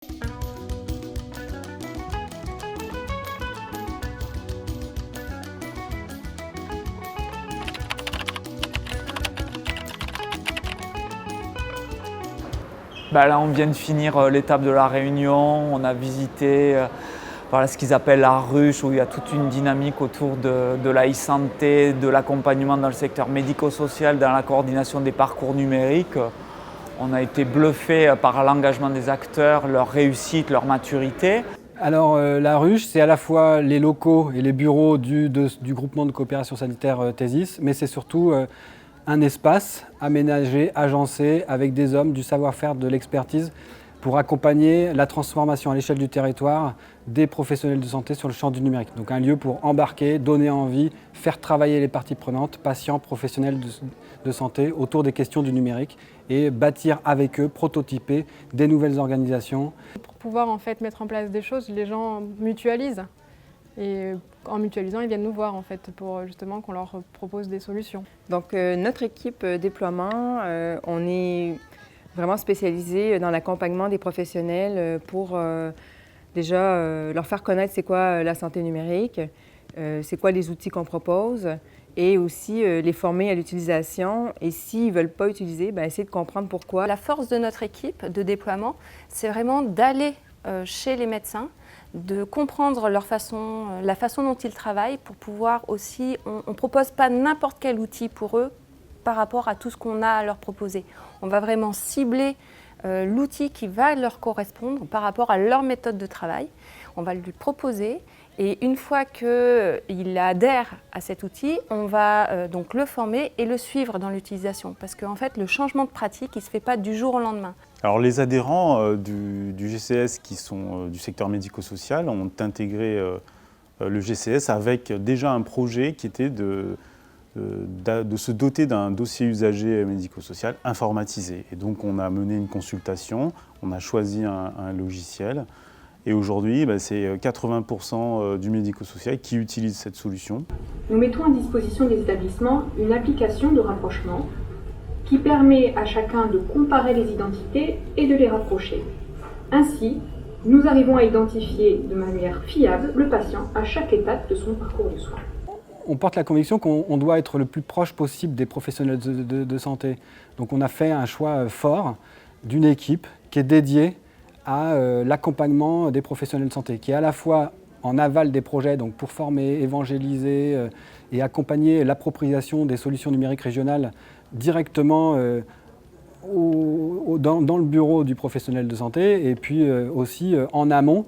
Là, on vient de finir l'étape de la réunion. On a visité ce qu'ils appellent la ruche, où il y a toute une dynamique autour de la e-santé, de l'accompagnement dans le secteur médico-social, dans la coordination des parcours numériques. On a été bluffé par l'engagement des acteurs, leur réussite, leur maturité. Alors la ruche, c'est à la fois les locaux et les bureaux du groupement de coopération sanitaire Thésis, mais c'est surtout un espace aménagé, agencé, avec des hommes, du savoir-faire, de l'expertise, pour accompagner la transformation à l'échelle du territoire des professionnels de santé sur le champ du numérique. Donc un lieu pour embarquer, donner envie, faire travailler les parties prenantes, patients, professionnels de santé, autour des questions du numérique et bâtir avec eux, prototyper des nouvelles organisations. Pour pouvoir en fait mettre en place des choses, les gens mutualisent. Et en mutualisant, ils viennent nous voir en fait pour justement qu'on leur propose des solutions. Donc notre équipe déploiement, on est vraiment spécialisé dans l'accompagnement des professionnels pour déjà leur faire connaître c'est quoi la santé numérique, c'est quoi les outils qu'on propose et aussi les former à l'utilisation. Et s'ils ne veulent pas utiliser, essayer de comprendre pourquoi. La force de notre équipe de déploiement, c'est vraiment d'aller chez les médecins, de comprendre la façon dont ils travaillent pour pouvoir aussi, on ne propose pas n'importe quel outil pour eux par rapport à tout ce qu'on a à leur proposer. On va vraiment cibler l'outil qui va leur correspondre par rapport à leur méthode de travail. On va lui proposer et une fois qu'il adhère à cet outil, on va donc le former et le suivre dans l'utilisation. Parce qu'en fait, le changement de pratique, il ne se fait pas du jour au lendemain. Alors les adhérents du GCS qui sont du secteur médico-social ont intégré le GCS avec déjà un projet qui était de se doter d'un dossier usager médico-social informatisé. Et donc on a mené une consultation, on a choisi un logiciel et aujourd'hui c'est 80% du médico-social qui utilise cette solution. Nous mettons à disposition des établissements une application de rapprochement qui permet à chacun de comparer les identités et de les rapprocher. Ainsi, nous arrivons à identifier de manière fiable le patient à chaque étape de son parcours de soins. On porte la conviction qu'on doit être le plus proche possible des professionnels de santé. Donc on a fait un choix fort d'une équipe qui est dédiée à l'accompagnement des professionnels de santé, qui est à la fois en aval des projets, donc pour former, évangéliser et accompagner l'appropriation des solutions numériques régionales directement dans le bureau du professionnel de santé et puis aussi en amont.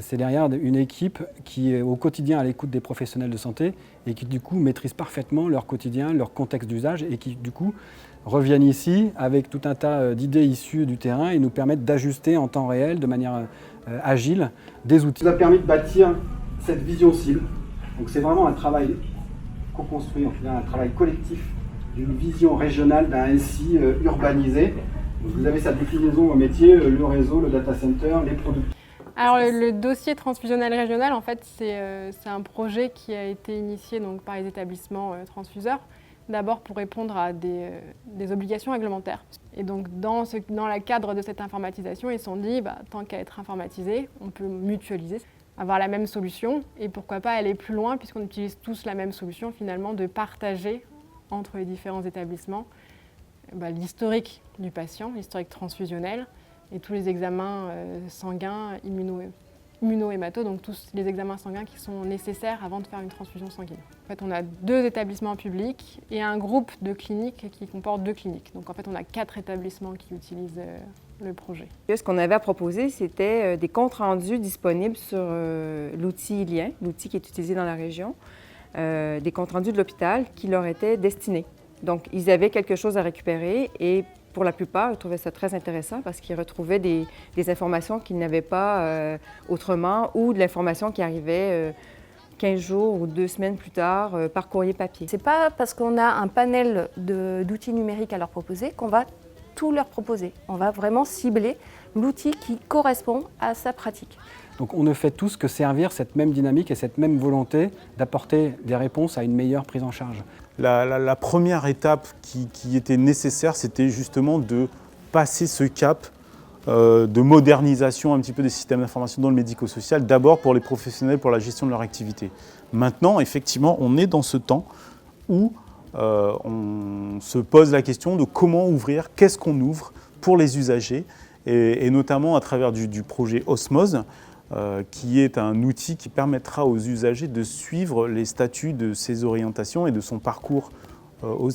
C'est derrière une équipe qui est au quotidien à l'écoute des professionnels de santé et qui du coup maîtrise parfaitement leur quotidien, leur contexte d'usage et qui du coup reviennent ici avec tout un tas d'idées issues du terrain et nous permettent d'ajuster en temps réel, de manière agile, des outils. Ça nous a permis de bâtir cette vision cible. Donc c'est vraiment un travail co-construit, un travail collectif d'une vision régionale d'un SI urbanisé. Donc vous avez sa déclinaison au métier, le réseau, le data center, les produits. Alors le dossier transfusionnel régional, en fait, c'est un projet qui a été initié donc, par les établissements transfuseurs, d'abord pour répondre à des obligations réglementaires. Et donc dans le cadre de cette informatisation, ils se sont dit, tant qu'à être informatisé, on peut mutualiser, avoir la même solution et pourquoi pas aller plus loin puisqu'on utilise tous la même solution, finalement, de partager entre les différents établissements l'historique du patient, l'historique transfusionnel, et tous les examens sanguins, immuno-hémato, donc tous les examens sanguins qui sont nécessaires avant de faire une transfusion sanguine. En fait, on a 2 établissements publics et un groupe de cliniques qui comporte 2 cliniques. Donc en fait, on a 4 établissements qui utilisent le projet. Ce qu'on avait à proposer, c'était des comptes rendus disponibles sur l'outil ILIEN, l'outil qui est utilisé dans la région, des comptes rendus de l'hôpital qui leur étaient destinés. Donc ils avaient quelque chose à récupérer et pour la plupart, ils trouvaient ça très intéressant parce qu'ils retrouvaient des informations qu'ils n'avaient pas autrement ou de l'information qui arrivait 15 jours ou 2 semaines plus tard par courrier papier. C'est pas parce qu'on a un panel d'outils numériques à leur proposer qu'on va tout leur proposer. On va vraiment cibler l'outil qui correspond à sa pratique. Donc on ne fait tous que servir cette même dynamique et cette même volonté d'apporter des réponses à une meilleure prise en charge. La première étape qui était nécessaire, c'était justement de passer ce cap de modernisation un petit peu des systèmes d'information dans le médico-social, d'abord pour les professionnels, pour la gestion de leur activité. Maintenant, effectivement, on est dans ce temps où on se pose la question de comment ouvrir, qu'est-ce qu'on ouvre pour les usagers, et notamment à travers du projet Osmose, qui est un outil qui permettra aux usagers de suivre les statuts de ses orientations et de son parcours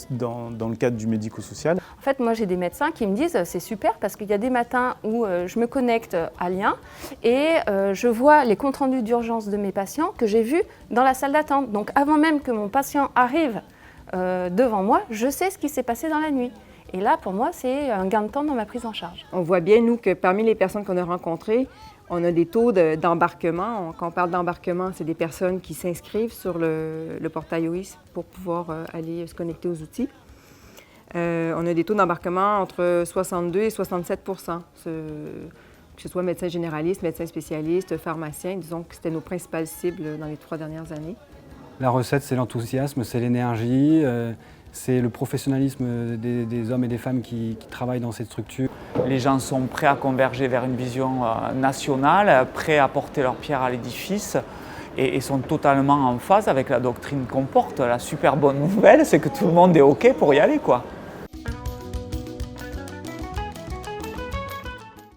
dans le cadre du médico-social. En fait, moi j'ai des médecins qui me disent c'est super parce qu'il y a des matins où je me connecte à Lien et je vois les comptes rendus d'urgence de mes patients que j'ai vus dans la salle d'attente. Donc avant même que mon patient arrive devant moi, je sais ce qui s'est passé dans la nuit. Et là, pour moi, c'est un gain de temps dans ma prise en charge. On voit bien, nous, que parmi les personnes qu'on a rencontrées, on a des taux d'embarquement. Quand on parle d'embarquement, c'est des personnes qui s'inscrivent sur le portail OIS pour pouvoir aller se connecter aux outils. On a des taux d'embarquement entre 62 et 67 %, que ce soit médecin généraliste, médecin spécialiste, pharmacien. Disons que c'était nos principales cibles dans les 3 dernières années. La recette, c'est l'enthousiasme, c'est l'énergie, c'est le professionnalisme des hommes et des femmes qui travaillent dans cette structure. Les gens sont prêts à converger vers une vision nationale, prêts à porter leur pierre à l'édifice et sont totalement en phase avec la doctrine qu'on porte. La super bonne nouvelle, c'est que tout le monde est OK pour y aller, quoi.